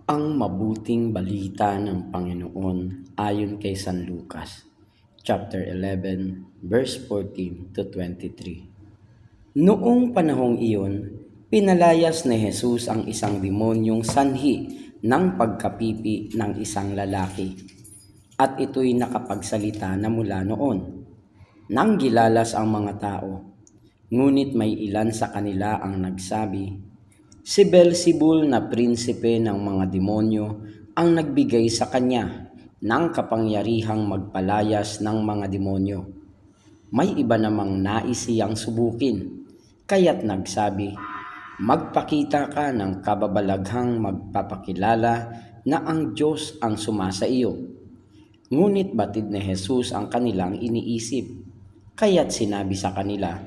Ang mabuting balita ng Panginoon ayon kay San Lucas, chapter 11, verse 14 to 23. Noong panahong iyon, pinalayas ni Jesus ang isang demonyong sanhi ng pagkapipi ng isang lalaki, at ito'y nakapagsalita na mula noon. Nang gilalas ang mga tao, ngunit may ilan sa kanila ang nagsabi, "Si Beelzebul na prinsipe ng mga demonyo ang nagbigay sa kanya ng kapangyarihang magpalayas ng mga demonyo." May iba namang nais siyang subukin, kaya't nagsabi, "Magpakita ka ng kababalaghang magpapakilala na ang Diyos ang sumasa iyo." Ngunit batid ni Jesus ang kanilang iniisip, kaya't sinabi sa kanila,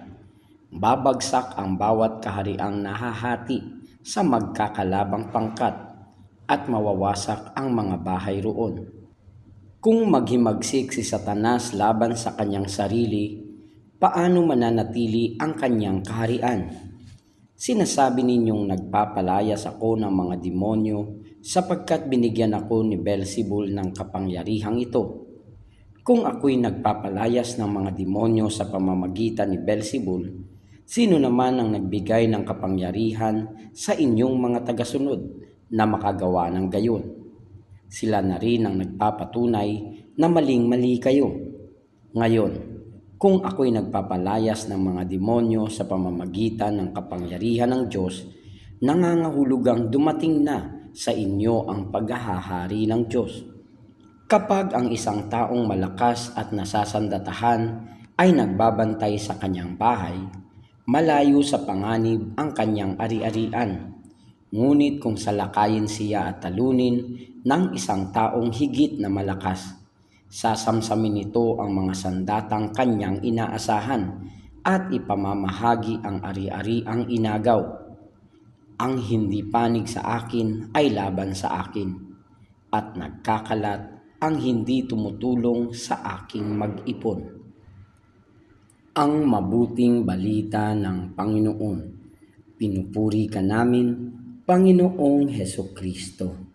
"Babagsak ang bawat kahariang nahahati sa magkakalabang pangkat, at mawawasak ang mga bahay roon. Kung maghimagsik si Satanas laban sa kanyang sarili, paano mananatili ang kanyang kaharian? Sinasabi ninyong nagpapalayas ako ng mga demonyo sapagkat binigyan ako ni Beelzebul ng kapangyarihang ito. Kung ako'y nagpapalayas ng mga demonyo sa pamamagitan ni Beelzebul, sino naman ang nagbigay ng kapangyarihan sa inyong mga tagasunod na makagawa ng gayon? Sila na rin ang nagpapatunay na maling-mali kayo. Ngayon, kung ako'y nagpapalayas ng mga demonyo sa pamamagitan ng kapangyarihan ng Diyos, nangangahulugang dumating na sa inyo ang paghahari ng Diyos. Kapag ang isang taong malakas at nasasandatahan ay nagbabantay sa kanyang bahay, malayo sa panganib ang kanyang ari-arian. Ngunit kung salakayin siya at talunin ng isang taong higit na malakas, sasamsamin nito ang mga sandatang kanyang inaasahan at ipamamahagi ang ari-ariang inagaw. Ang hindi panig sa akin ay laban sa akin, at nagkakalat ang hindi tumutulong sa aking mag-ipon. Ang mabuting balita ng Panginoon. Pinupuri ka namin, Panginoong Hesukristo.